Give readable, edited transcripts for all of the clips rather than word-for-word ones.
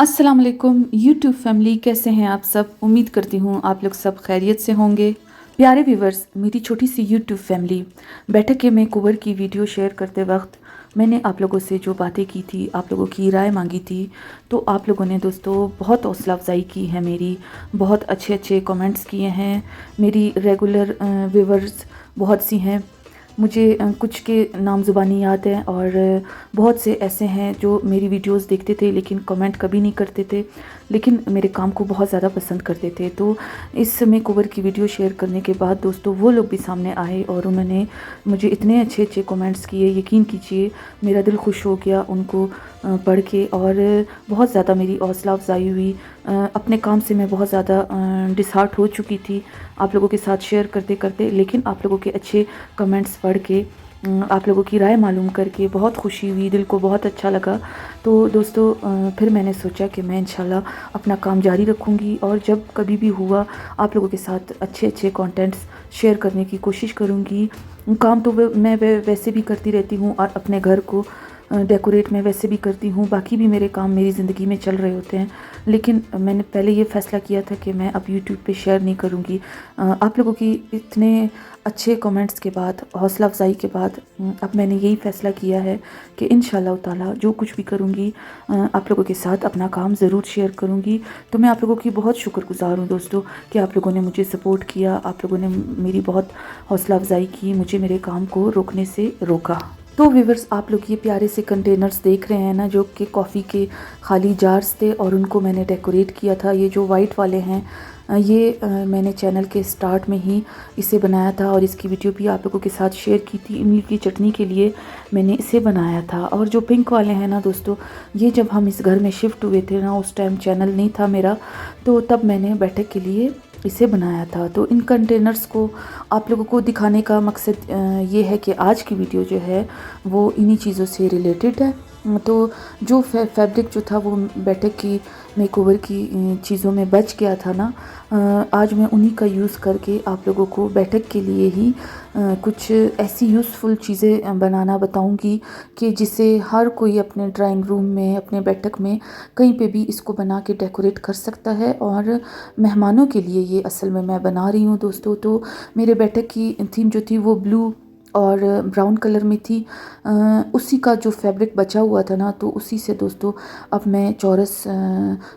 अस्सलाम वालेकुम YouTube family, कैसे हैं आप सब। उम्मीद करती हूँ आप लोग सब खैरियत से होंगे। प्यारे व्यूवर्स, मेरी छोटी सी यूट्यूब फैमिली, बैठक के मेकओवर की वीडियो शेयर करते वक्त मैंने आप लोगों से जो बातें की थी, आप लोगों की राय मांगी थी, तो आप लोगों ने दोस्तों बहुत हौसला अफजाई की है मेरी, बहुत अच्छे अच्छे कमेंट्स किए हैं। मेरी रेगुलर व्यूवर्स बहुत सी हैं, मुझे कुछ के नाम ज़ुबानी याद हैं और बहुत से ऐसे हैं जो मेरी वीडियोस देखते थे लेकिन कमेंट कभी नहीं करते थे, लेकिन मेरे काम को बहुत ज़्यादा पसंद करते थे। तो इस मेकओवर की वीडियो शेयर करने के बाद दोस्तों वो लोग भी सामने आए और उन्होंने मुझे इतने अच्छे अच्छे कमेंट्स किए, यकीन कीजिए मेरा दिल खुश हो गया उनको पढ़ के, और बहुत ज़्यादा मेरी हौसला अफजाई हुई। अपने काम से मैं बहुत ज़्यादा डिसहार्ट हो चुकी थी आप लोगों के साथ शेयर करते करते, लेकिन आप लोगों के अच्छे कमेंट्स पढ़ के, आप लोगों की राय मालूम करके बहुत खुशी हुई, दिल को बहुत अच्छा लगा। तो दोस्तों फिर मैंने सोचा कि मैं इंशाल्लाह अपना काम जारी रखूँगी और जब कभी भी हुआ आप लोगों के साथ अच्छे अच्छे कंटेंट्स शेयर करने की कोशिश करूँगी। काम तो मैं वैसे भी करती रहती हूँ और अपने घर को डेकोरेट मैं वैसे भी करती हूँ, बाकी भी मेरे काम मेरी ज़िंदगी में चल रहे होते हैं, लेकिन मैंने पहले ये फ़ैसला किया था कि मैं अब यूट्यूब पे शेयर नहीं करूँगी। आप लोगों की इतने अच्छे कमेंट्स के बाद, हौसला अफजाई के बाद अब मैंने यही फ़ैसला किया है कि इंशाल्लाह ताला जो कुछ भी करूँगी आप लोगों के साथ अपना काम ज़रूर शेयर करूँगी। तो मैं आप लोगों की बहुत शुक्रगुज़ार हूँ दोस्तों कि आप लोगों ने मुझे सपोर्ट किया, आप लोगों ने मेरी बहुत हौसला अफजाई की, मुझे मेरे काम को रोकने से रोका। तो व्यूवर्स, आप लोग ये प्यारे से कंटेनर्स देख रहे हैं ना, जो कि कॉफ़ी के खाली जार्स थे और उनको मैंने डेकोरेट किया था। ये जो वाइट वाले हैं ये मैंने चैनल के स्टार्ट में ही इसे बनाया था और इसकी वीडियो भी आप लोगों के साथ शेयर की थी। इमली की चटनी के लिए मैंने इसे बनाया था। और जो पिंक वाले हैं ना दोस्तों, ये जब हम इस घर में शिफ्ट हुए थे ना, उस टाइम चैनल नहीं था मेरा, तो तब मैंने बैठक के लिए इसे बनाया था। तो इन कंटेनर्स को आप लोगों को दिखाने का मकसद ये है कि आज की वीडियो जो है वो इन्हीं चीज़ों से रिलेटेड है। तो जो फैब्रिक जो था वो बैठक की मेकओवर की चीज़ों में बच गया था ना, आज मैं उन्हीं का यूज़ करके आप लोगों को बैठक के लिए ही कुछ ऐसी यूज़फुल चीज़ें बनाना बताऊंगी कि जिसे हर कोई अपने ड्राइंग रूम में, अपने बैठक में, कहीं पे भी इसको बना के डेकोरेट कर सकता है। और मेहमानों के लिए ये असल में मैं बना रही हूँ दोस्तों। तो मेरे बैठक की थीम जो थी वो ब्लू और ब्राउन कलर में थी। उसी का जो फैब्रिक बचा हुआ था ना, तो उसी से दोस्तों अब मैं चौरस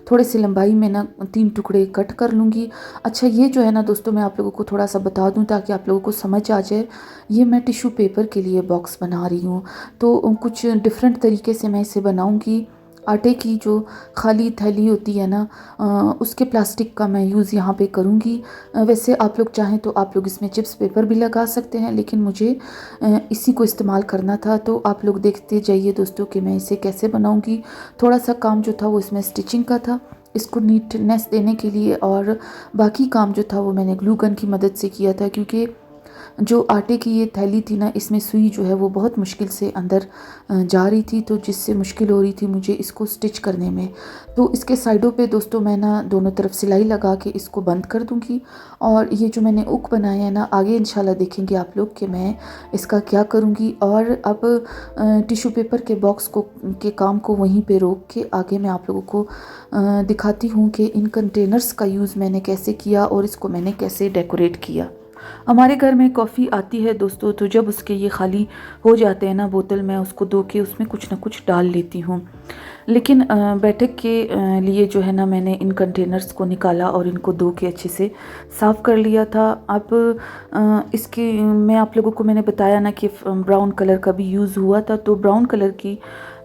थोड़े से लंबाई में ना 3 टुकड़े कट कर लूँगी। अच्छा, ये जो है ना दोस्तों, मैं आप लोगों को थोड़ा सा बता दूँ ताकि आप लोगों को समझ आ जाए। ये मैं टिश्यू पेपर के लिए बॉक्स बना रही हूँ, तो कुछ डिफरेंट तरीके से मैं इसे बनाऊँगी। आटे की जो खाली थैली होती है ना, उसके प्लास्टिक का मैं यूज़ यहाँ पे करूँगी। वैसे आप लोग चाहें तो आप लोग इसमें चिप्स पेपर भी लगा सकते हैं, लेकिन मुझे इसी को इस्तेमाल करना था। तो आप लोग देखते जाइए दोस्तों कि मैं इसे कैसे बनाऊँगी। थोड़ा सा काम जो था वो इसमें स्टिचिंग का था, इसको नीटनेस देने के लिए, और बाकी काम जो था वो मैंने ग्लू गन की मदद से किया था, क्योंकि जो आटे की ये थैली थी ना, इसमें सुई जो है वो बहुत मुश्किल से अंदर जा रही थी, तो जिससे मुश्किल हो रही थी मुझे इसको स्टिच करने में। तो इसके साइडों पे दोस्तों मैं ना दोनों तरफ सिलाई लगा के इसको बंद कर दूंगी। और ये जो मैंने हुक बनाए हैं ना, आगे इंशाल्लाह देखेंगे आप लोग कि मैं इसका क्या करूँगी। और अब टिश्यू पेपर के बॉक्स को के काम को वहीं पे रोक के आगे मैं आप लोगों को दिखाती हूँ कि इन कंटेनर्स का यूज़ मैंने कैसे किया और इसको मैंने कैसे डेकोरेट किया। हमारे घर में कॉफ़ी आती है दोस्तों, तो जब उसके ये खाली हो जाते हैं ना बोतल, मैं उसको धो के उसमें कुछ ना कुछ डाल लेती हूँ। लेकिन बैठक के लिए जो है ना, मैंने इन कंटेनर्स को निकाला और इनको धो के अच्छे से साफ़ कर लिया था। अब इसके मैं आप लोगों को मैंने बताया ना कि ब्राउन कलर का भी यूज़ हुआ था, तो ब्राउन कलर की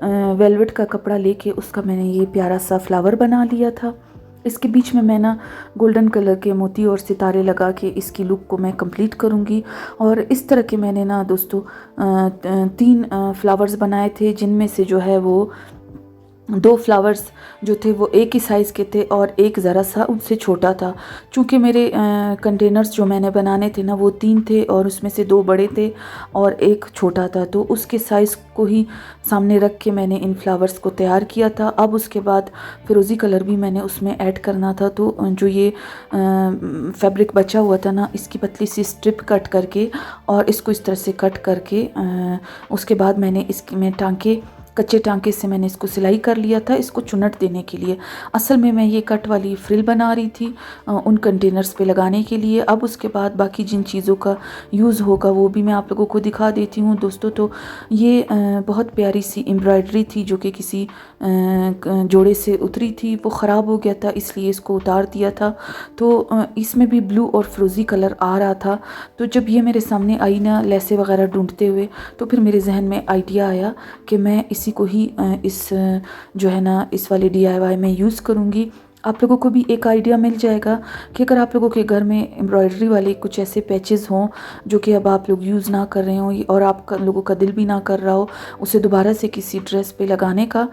वेलवेट का कपड़ा लेके उसका मैंने ये प्यारा सा फ्लावर बना लिया था। इसके बीच में मैं ना गोल्डन कलर के मोती और सितारे लगा के इसकी लुक को मैं कंप्लीट करूँगी। और इस तरह के मैंने ना दोस्तों 3 फ्लावर्स बनाए थे, जिनमें से जो है वो 2 फ्लावर्स जो थे वो एक ही साइज़ के थे और एक ज़रा सा उनसे छोटा था। चूँकि मेरे कंटेनर्स जो मैंने बनाने थे ना वो 3 थे और उसमें से 2 बड़े थे और एक छोटा था, तो उसके साइज़ को ही सामने रख के मैंने इन फ्लावर्स को तैयार किया था। अब उसके बाद फिरोज़ी कलर भी मैंने उसमें ऐड करना था, तो जो ये फैब्रिक बचा हुआ था ना, इसकी पतली सी स्ट्रिप कट करके और इसको इस तरह से कट करके उसके बाद मैंने इसकी में टाँके कच्चे टांके से मैंने इसको सिलाई कर लिया था इसको चुनट देने के लिए। असल में मैं ये कट वाली फ्रिल बना रही थी उन कंटेनर्स पे लगाने के लिए। अब उसके बाद बाकी जिन चीज़ों का यूज़ होगा वो भी मैं आप लोगों को दिखा देती हूँ दोस्तों। तो ये बहुत प्यारी सी एम्ब्रॉयडरी थी जो कि किसी जोड़े से उतरी थी, वो ख़राब हो गया था इसलिए इसको उतार दिया था। तो इसमें भी ब्लू और फ्रोज़ी कलर आ रहा था। तो जब ये मेरे सामने आई ना लेसें वगैरह ढूंढते हुए, तो फिर मेरे जहन में आइडिया आया कि मैं इसी को ही इस जो है ना इस वाले DIY में यूज़ करूँगी। आप लोगों को भी एक आइडिया मिल जाएगा कि अगर आप लोगों के घर में एम्ब्रॉयडरी वाले कुछ ऐसे पैचेस हों जो कि अब आप लोग यूज़ ना कर रहे हों और आप लोगों का दिल भी ना कर रहा हो उसे दोबारा से किसी ड्रेस पे लगाने का,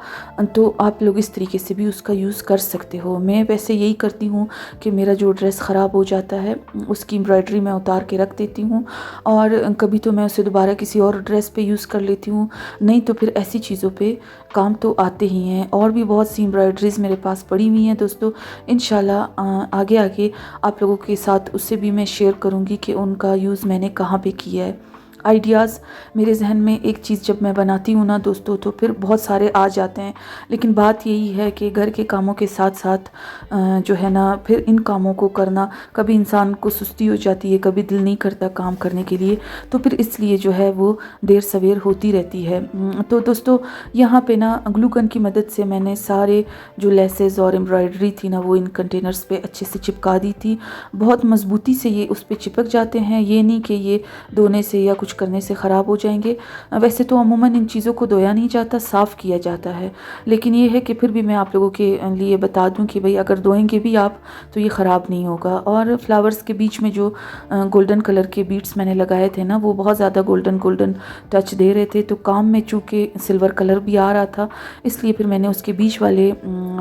तो आप लोग इस तरीके से भी उसका यूज़ कर सकते हो। मैं वैसे यही करती हूँ कि मेरा जो ड्रेस ख़राब हो जाता है उसकी एम्ब्रॉयडरी मैं उतार के रख देती हूँ और कभी तो मैं उसे दोबारा किसी और ड्रेस पे यूज़ कर लेती हूँ, नहीं तो फिर ऐसी चीज़ों पे काम तो आते ही हैं। और भी बहुत सी एम्ब्रॉयडरीज़ मेरे पास पड़ी हुई हैं दोस्तों, इंशाल्लाह आगे आगे आप लोगों के साथ उससे भी मैं शेयर करूँगी कि उनका यूज़ मैंने कहाँ पे किया है। आइडियाज़ मेरे जहन में एक चीज़ जब मैं बनाती हूँ ना दोस्तों तो फिर बहुत सारे आ जाते हैं, लेकिन बात यही है कि घर के कामों के साथ साथ जो है ना फिर इन कामों को करना, कभी इंसान को सुस्ती हो जाती है, कभी दिल नहीं करता काम करने के लिए, तो फिर इसलिए जो है वो देर सवेर होती रहती है। तो दोस्तों यहाँ पे ना ग्लू गन की मदद से मैंने सारे जो लेसेस और एम्ब्रॉयडरी थी ना वो इन कंटेनर्स पे अच्छे से चिपका दी थी। बहुत मज़बूती से ये उस पर चिपक जाते हैं, ये नहीं कि ये धोने से या कुछ करने से ख़राब हो जाएंगे। वैसे तो अमूमन इन चीज़ों को धोया नहीं जाता, साफ़ किया जाता है, लेकिन ये है कि फिर भी मैं आप लोगों के लिए बता दूं कि भाई अगर धोएंगे भी आप तो ये ख़राब नहीं होगा। और फ्लावर्स के बीच में जो गोल्डन कलर के बीड्स मैंने लगाए थे ना वो बहुत ज़्यादा गोल्डन गोल्डन टच दे रहे थे, तो काम में चूँकि सिल्वर कलर भी आ रहा था इसलिए फिर मैंने उसके बीच वाले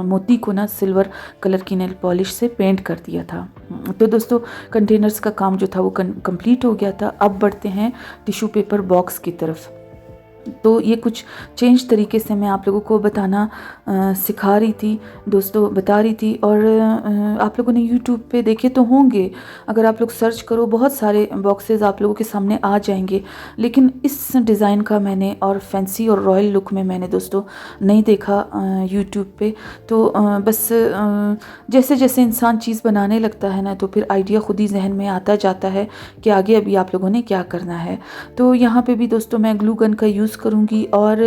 मोती को ना सिल्वर कलर की नेल पॉलिश से पेंट कर दिया था। तो दोस्तों कंटेनर्स का काम जो था वो कंप्लीट हो गया था। अब बढ़ते हैं टिश्यू पेपर बॉक्स की तरफ। तो ये कुछ चेंज तरीके से मैं आप लोगों को बताना सिखा रही थी दोस्तों, बता रही थी। और आप लोगों ने YouTube पे देखे तो होंगे, अगर आप लोग सर्च करो बहुत सारे बॉक्सेस आप लोगों के सामने आ जाएंगे, लेकिन इस डिज़ाइन का मैंने और फैंसी और रॉयल लुक में मैंने दोस्तों नहीं देखा YouTube पे। तो बस जैसे जैसे इंसान चीज़ बनाने लगता है ना तो फिर आइडिया खुद ही जहन में आता जाता है कि आगे अभी आप लोगों ने क्या करना है। तो यहाँ पे भी दोस्तों मैं ग्लू गन का यूज़ करूँगी और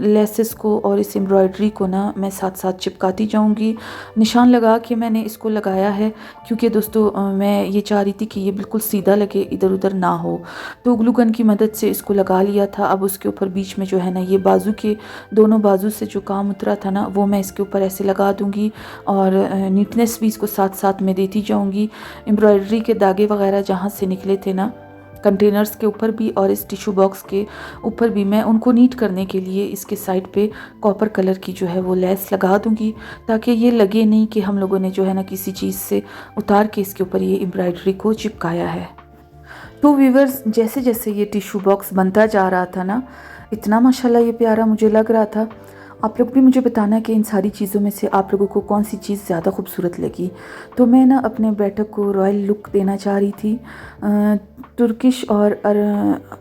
लेसेस को और इस एम्ब्रॉयडरी को ना मैं साथ साथ चिपकाती जाऊँगी। निशान लगा के मैंने इसको लगाया है क्योंकि दोस्तों मैं ये चाह रही थी कि ये बिल्कुल सीधा लगे, इधर उधर ना हो। तो ग्लू गन की मदद से इसको लगा लिया था। अब उसके ऊपर बीच में जो है ना ये बाजू के दोनों बाजू से जो काम उतरा था ना वो मैं इसके ऊपर ऐसे लगा दूँगी और नीटनेस भी इसको साथ साथ में देती जाऊँगी। एम्ब्रॉयडरी के दागे वगैरह जहाँ से निकले थे ना कंटेनर्स के ऊपर भी और इस टिश्यू बॉक्स के ऊपर भी मैं उनको नीट करने के लिए इसके साइड पे कॉपर कलर की जो है वो लेस लगा दूंगी, ताकि ये लगे नहीं कि हम लोगों ने जो है ना किसी चीज़ से उतार के इसके ऊपर ये एम्ब्रॉयडरी को चिपकाया है। तो व्यूअर्स जैसे जैसे ये टिश्यू बॉक्स बनता जा रहा था ना इतना माशाल्लाह ये प्यारा मुझे लग रहा था। आप लोग भी मुझे बताना कि इन सारी चीज़ों में से आप लोगों को कौन सी चीज़ ज़्यादा खूबसूरत लगी। तो मैं ना अपने बैठक को रॉयल लुक देना चाह रही थी। तुर्किश और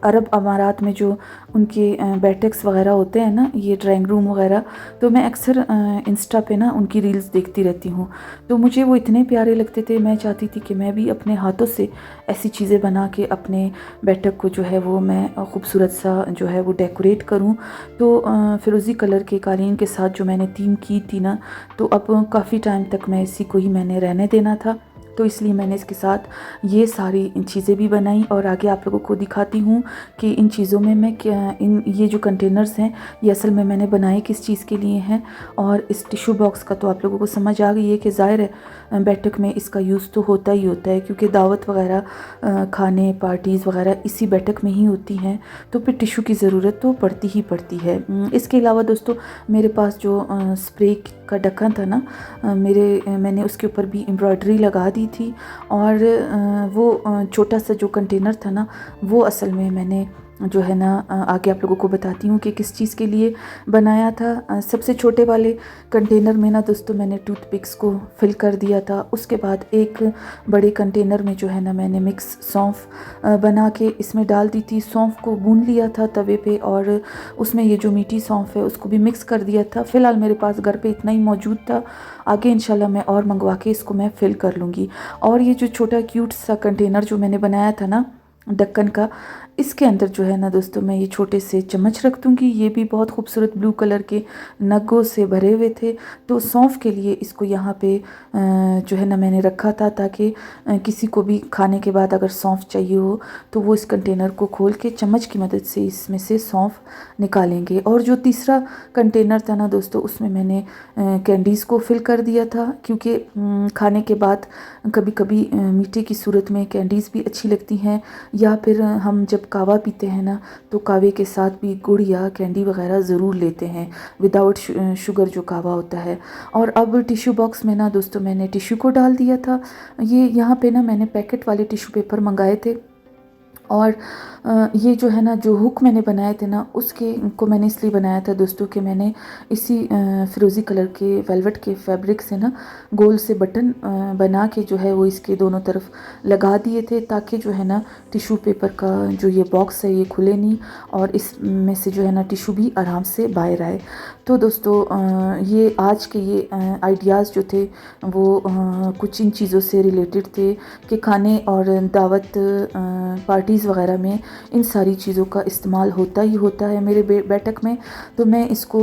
अरब अमारात में जो उनके बैठक्स वगैरह होते हैं ना, ये ड्राइंग रूम वगैरह, तो मैं अक्सर इंस्टा पे ना उनकी रील्स देखती रहती हूँ। तो मुझे वो इतने प्यारे लगते थे, मैं चाहती थी कि मैं भी अपने हाथों से ऐसी चीज़ें बना के अपने बैठक को जो है वो मैं खूबसूरत सा जो है वो डेकोरेट करूँ। तो फिरोज़ी कलर के कालीन के साथ जो मैंने थीम की थी ना, तो अब काफ़ी टाइम तक मैं इसी को ही मैंने रहने देना था, तो इसलिए मैंने इसके साथ ये सारी चीज़ें भी बनाई और आगे आप लोगों को दिखाती हूँ कि इन चीज़ों में मैं क्या ये जो कंटेनर्स हैं ये असल में मैंने बनाए किस चीज़ के लिए हैं। और इस टिश्यू बॉक्स का तो आप लोगों को समझ आ गई है कि ज़ाहिर है बैठक में इसका यूज़ तो होता ही होता है, क्योंकि दावत वगैरह खाने पार्टीज़ वगैरह इसी बैठक में ही होती हैं, तो फिर टिश्यू की ज़रूरत तो पड़ती ही पड़ती है। इसके अलावा दोस्तों मेरे पास जो स्प्रे का ढक्कन था ना मैंने उसके ऊपर भी एम्ब्रॉयडरी लगा दी थी। और वो छोटा सा जो कंटेनर था ना वो असल में मैंने जो है ना आगे आप लोगों को बताती हूँ कि किस चीज़ के लिए बनाया था। सबसे छोटे वाले कंटेनर में ना दोस्तों मैंने टूथपिक्स को फिल कर दिया था। उसके बाद एक बड़े कंटेनर में जो है ना मैंने मिक्स सौंफ बना के इसमें डाल दी थी। सौंफ को भून लिया था तवे पे और उसमें ये जो मीठी सौंफ है उसको भी मिक्स कर दिया था। फ़िलहाल मेरे पास घर पे इतना ही मौजूद था, आगे इंशाल्लाह मैं और मंगवा के इसको मैं फिल कर लूँगी। और ये जो छोटा क्यूट सा कंटेनर जो मैंने बनाया था ना ढक्कन का, इसके अंदर जो है ना दोस्तों मैं ये छोटे से चम्मच रख दूँगी। ये भी बहुत खूबसूरत ब्लू कलर के नगों से भरे हुए थे, तो सौंफ के लिए इसको यहाँ पे जो है ना मैंने रखा था ताकि किसी को भी खाने के बाद अगर सौंफ चाहिए हो तो वो इस कंटेनर को खोल के चम्मच की मदद से इसमें से सौंफ निकालेंगे। और जो तीसरा कंटेनर था ना दोस्तों उसमें मैंने कैंडीज़ को फिल कर दिया था, क्योंकि खाने के बाद कभी कभी मीठे की सूरत में कैंडीज़ भी अच्छी लगती हैं, या फिर हम जब कावा पीते हैं ना तो कावे के साथ भी गुड़ या कैंडी वगैरह ज़रूर लेते हैं, विदाउट शुगर जो कावा होता है। और अब टिश्यू बॉक्स में ना दोस्तों मैंने टिश्यू को डाल दिया था। ये यहाँ पे ना मैंने पैकेट वाले टिश्यू पेपर मंगाए थे, और ये जो है ना जो हुक मैंने बनाए थे ना उसके को मैंने इसलिए बनाया था दोस्तों कि मैंने इसी फिरोज़ी कलर के वेलवेट के फैब्रिक से ना गोल से बटन बना के जो है वो इसके दोनों तरफ लगा दिए थे, ताकि जो है ना टिश्यू पेपर का जो ये बॉक्स है ये खुले नहीं और इसमें से जो है ना टिश्यू भी आराम से बाहर आए। तो दोस्तों ये आज के ये आइडियाज़ जो थे वो कुछ इन चीज़ों से रिलेटेड थे कि खाने और दावत पार्टीज़ वगैरह में इन सारी चीज़ों का इस्तेमाल होता ही होता है मेरे बैठक में। तो मैं इसको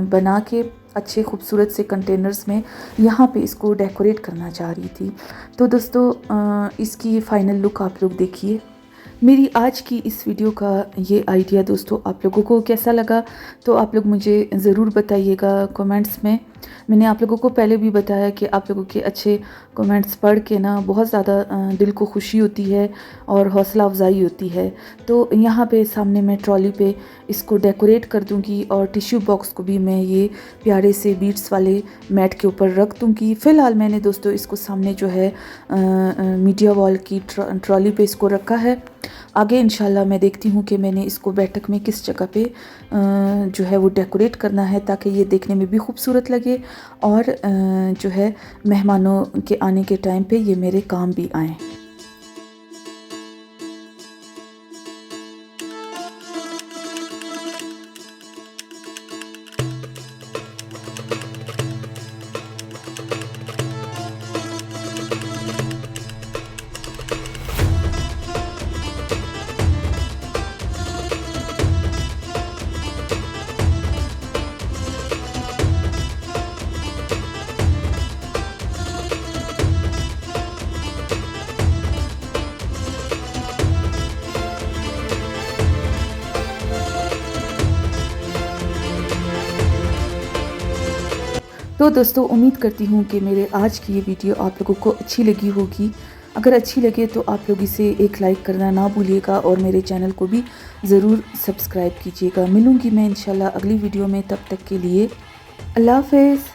बना के अच्छे खूबसूरत से कंटेनर्स में यहाँ पे इसको डेकोरेट करना चाह रही थी। तो दोस्तों इसकी फ़ाइनल लुक आप लोग देखिए। मेरी आज की इस वीडियो का ये आइडिया दोस्तों आप लोगों को कैसा लगा तो आप लोग मुझे ज़रूर बताइएगा कमेंट्स में। मैंने आप लोगों को पहले भी बताया कि आप लोगों के अच्छे कमेंट्स पढ़ के ना बहुत ज़्यादा दिल को खुशी होती है और हौसला अफजाई होती है। तो यहाँ पे सामने मैं ट्रॉली पे इसको डेकोरेट कर दूँगी और टिश्यू बॉक्स को भी मैं ये प्यारे से बीट्स वाले मैट के ऊपर रख दूँगी। फ़िलहाल मैंने दोस्तों इसको सामने जो है मीडिया वॉल की ट्रॉली पे इसको रखा है। आगे इंशाल्लाह मैं देखती हूँ कि मैंने इसको बैठक में किस जगह पे जो है वो डेकोरेट करना है ताकि ये देखने में भी खूबसूरत लगे और जो है मेहमानों के आने के टाइम पे ये मेरे काम भी आए। तो दोस्तों उम्मीद करती हूँ कि मेरे आज की ये वीडियो आप लोगों को अच्छी लगी होगी। अगर अच्छी लगे तो आप लोग इसे एक लाइक करना ना भूलिएगा और मेरे चैनल को भी ज़रूर सब्सक्राइब कीजिएगा। मिलूँगी मैं इंशाल्लाह अगली वीडियो में, तब तक के लिए अल्लाह हाफ़िज़।